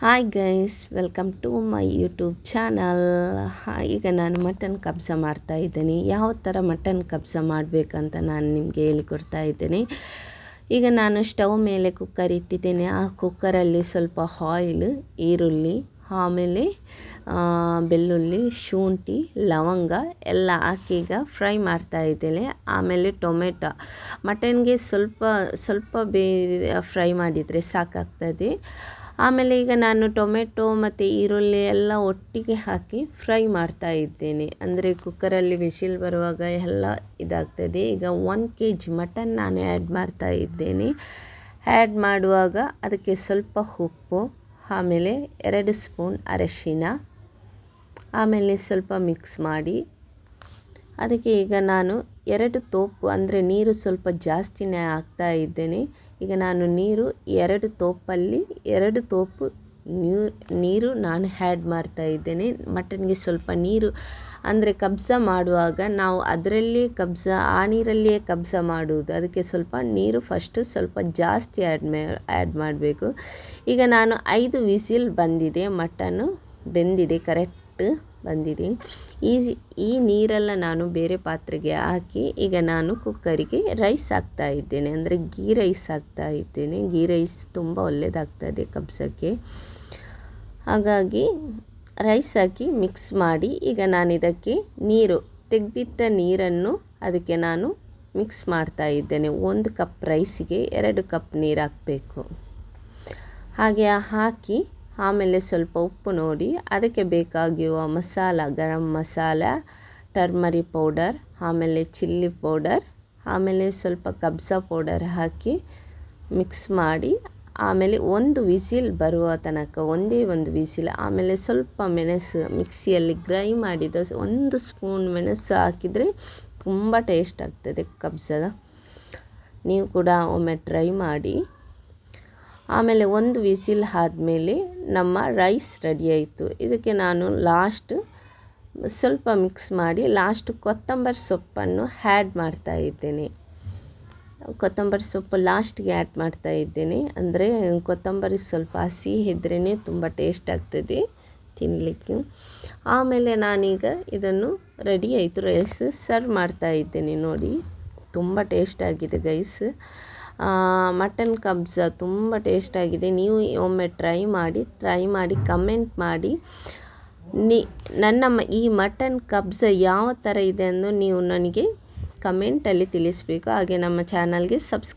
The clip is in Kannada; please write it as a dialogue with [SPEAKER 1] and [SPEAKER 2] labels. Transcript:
[SPEAKER 1] Hi guys, welcome to my YouTube channel. ಈಗ ನಾನು ಮಟನ್ ಕಬ್ಸ ಮಾಡ್ತಾ ಇದ್ದೀನಿ. ಯಾವ ಥರ ಮಟನ್ ಕಬ್ಸ ಮಾಡಬೇಕಂತ ನಾನು ನಿಮಗೆ ಹೇಳಿಕೊಡ್ತಾ ಇದ್ದೀನಿ. ಈಗ ನಾನು ಸ್ಟವ್ ಮೇಲೆ ಕುಕ್ಕರ್ ಇಟ್ಟಿದ್ದೇನೆ. ಆ ಕುಕ್ಕರಲ್ಲಿ ಸ್ವಲ್ಪ ಆಯಿಲ್, ಈರುಳ್ಳಿ, ಆಮೇಲೆ ಬೆಳ್ಳುಳ್ಳಿ, ಶುಂಠಿ, ಲವಂಗ ಎಲ್ಲ ಹಾಕಿ ಈಗ ಫ್ರೈ ಮಾಡ್ತಾ ಇದ್ದೇನೆ. ಆಮೇಲೆ ಟೊಮೆಟೊ, ಮಟನ್ಗೆ ಸ್ವಲ್ಪ ಫ್ರೈ ಮಾಡಿದರೆ ಸಾಕಾಗ್ತದೆ. ಆಮೇಲೆ ಈಗ ನಾನು ಟೊಮೆಟೊ ಮತ್ತು ಈರುಳ್ಳಿ ಎಲ್ಲ ಒಟ್ಟಿಗೆ ಹಾಕಿ ಫ್ರೈ ಮಾಡ್ತಾ ಇದ್ದೇನೆ. ಅಂದರೆ ಕುಕ್ಕರಲ್ಲಿ ವಿಶಿಲ್ ಬರುವಾಗ ಎಲ್ಲ ಇದಾಗ್ತದೆ. ಈಗ 1 kg ಮಟನ್ ನಾನು ಆ್ಯಡ್ ಮಾಡ್ತಾ ಇದ್ದೇನೆ. ಆ್ಯಡ್ ಮಾಡುವಾಗ ಅದಕ್ಕೆ ಸ್ವಲ್ಪ ಉಪ್ಪು, ಆಮೇಲೆ 2 ಸ್ಪೂನ್ ಅರಿಶಿನ, ಆಮೇಲೆ ಸ್ವಲ್ಪ ಮಿಕ್ಸ್ ಮಾಡಿ ಅದಕ್ಕೆ ಈಗ ನಾನು 2 ತೋಪು, ಅಂದರೆ ನೀರು ಸ್ವಲ್ಪ ಜಾಸ್ತಿನೇ ಹಾಕ್ತಾ ಇದ್ದೇನೆ. ಈಗ ನಾನು ನೀರು 2 ತೋಪಲ್ಲಿ 2 ತೋಪು ನೀರು ನಾನು ಆ್ಯಡ್ ಮಾಡ್ತಾ ಇದ್ದೇನೆ. ಮಟನ್ಗೆ ಸ್ವಲ್ಪ ನೀರು, ಅಂದರೆ ಕಬ್ಸ ಮಾಡುವಾಗ ನಾವು ಅದರಲ್ಲಿಯೇ ಆ ನೀರಲ್ಲಿಯೇ ಕಬ್ಸ ಮಾಡುವುದು. ಅದಕ್ಕೆ ಸ್ವಲ್ಪ ನೀರು ಫಸ್ಟು ಸ್ವಲ್ಪ ಜಾಸ್ತಿ ಆ್ಯಡ್ ಮಾಡಬೇಕು. ಈಗ ನಾನು 5 ವಿಸಿಲ್ ಬಂದಿದೆ, ಮಟನ್ನು ಬೆಂದಿದೆ, ಕರೆಕ್ಟ್ ಬಂದಿದೆ. ಈ ನೀರೆಲ್ಲ ನಾನು ಬೇರೆ ಪಾತ್ರೆಗೆ ಹಾಕಿ ಈಗ ನಾನು ಕುಕ್ಕರಿಗೆ ರೈಸ್ ಹಾಕ್ತಾ ಇದ್ದೇನೆ, ಅಂದರೆ ಗೀ ರೈಸ್ ಹಾಕ್ತಾ ಇದ್ದೇನೆ. ಗೀ ರೈಸ್ ತುಂಬ ಒಳ್ಳೆಯದಾಗ್ತದೆ ಕಬ್ಸಕ್ಕೆ. ಹಾಗಾಗಿ ರೈಸ್ ಹಾಕಿ ಮಿಕ್ಸ್ ಮಾಡಿ ಈಗ ನಾನು ಇದಕ್ಕೆ ತೆಗೆದಿಟ್ಟ ನೀರನ್ನು ಅದಕ್ಕೆ ನಾನು ಮಿಕ್ಸ್ ಮಾಡ್ತಾ ಇದ್ದೇನೆ. 1 ಕಪ್ ರೈಸಿಗೆ 2 ಕಪ್ ನೀರು ಹಾಕಬೇಕು. ಹಾಗೆ ಹಾಕಿ ಆಮೇಲೆ ಸ್ವಲ್ಪ ಉಪ್ಪು ನೋಡಿ, ಅದಕ್ಕೆ ಬೇಕಾಗಿರುವ ಮಸಾಲ, ಗರಂ ಮಸಾಲ, ಟರ್ಮರಿಕ್ ಪೌಡರ್, ಆಮೇಲೆ ಚಿಲ್ಲಿ ಪೌಡರ್, ಆಮೇಲೆ ಸ್ವಲ್ಪ ಕಬ್ಸ ಪೌಡರ್ ಹಾಕಿ ಮಿಕ್ಸ್ ಮಾಡಿ ಆಮೇಲೆ 1 ವಿಸಿಲ್ ಬರುವ ತನಕ, ಒಂದೇ 1 ವಿಸಿಲ್. ಆಮೇಲೆ ಸ್ವಲ್ಪ ಮೆಣಸು, ಮಿಕ್ಸಿಯಲ್ಲಿ ಗ್ರೈ ಮಾಡಿದ 1 ಸ್ಪೂನ್ ಮೆಣಸು ಹಾಕಿದರೆ ತುಂಬ ಟೇಸ್ಟ್ ಆಗ್ತದೆ ಕಬ್ಸದ. ನೀವು ಕೂಡ ಒಮ್ಮೆ ಟ್ರೈ ಮಾಡಿ. ಆಮೇಲೆ 1 ವಿಸಿಲ್ ಆದಮೇಲೆ ನಮ್ಮ ರೈಸ್ ರೆಡಿ ಆಯಿತು. ಇದಕ್ಕೆ ನಾನು ಸ್ವಲ್ಪ ಮಿಕ್ಸ್ ಮಾಡಿ ಕೊತ್ತಂಬರಿ ಸೊಪ್ಪನ್ನು ಆ್ಯಡ್ ಮಾಡ್ತಾ ಇದ್ದೇನೆ. ಕೊತ್ತಂಬರಿ ಸೊಪ್ಪು ಲಾಸ್ಟ್ಗೆ ಆ್ಯಡ್ ಮಾಡ್ತಾ ಇದ್ದೇನೆ. ಅಂದರೆ ಕೊತ್ತಂಬರಿ ಸ್ವಲ್ಪ ಹಸಿ ಇದ್ರೇ ತುಂಬ ಟೇಸ್ಟ್ ಆಗ್ತದೆ ತಿನ್ನಲಿಕ್ಕೆ. ಆಮೇಲೆ ನಾನೀಗ ಇದನ್ನು ರೆಡಿ ಆಯಿತು, ರೈಸ್ ಸರ್ವ್ ಮಾಡ್ತಾ ಇದ್ದೇನೆ. ನೋಡಿ, ತುಂಬ ಟೇಸ್ಟಾಗಿದೆ ಗೈಸ್. ಮಟನ್ ಕಬ್ಸ ತುಂಬ ಟೇಸ್ಟಾಗಿದೆ. ನೀವು ಒಮ್ಮೆ ಟ್ರೈ ಮಾಡಿ ಕಮೆಂಟ್ ಮಾಡಿ. ನನ್ನ ಈ ಮಟನ್ ಕಬ್ಸ ಯಾವ ಥರ ಇದೆ ಎಂದು ನೀವು ನನಗೆ ಕಮೆಂಟಲ್ಲಿ ತಿಳಿಸಬೇಕು. ಹಾಗೆ ನಮ್ಮ ಚಾನಲ್ಗೆ ಸಬ್ಸ್ಕ್ರೈಬ್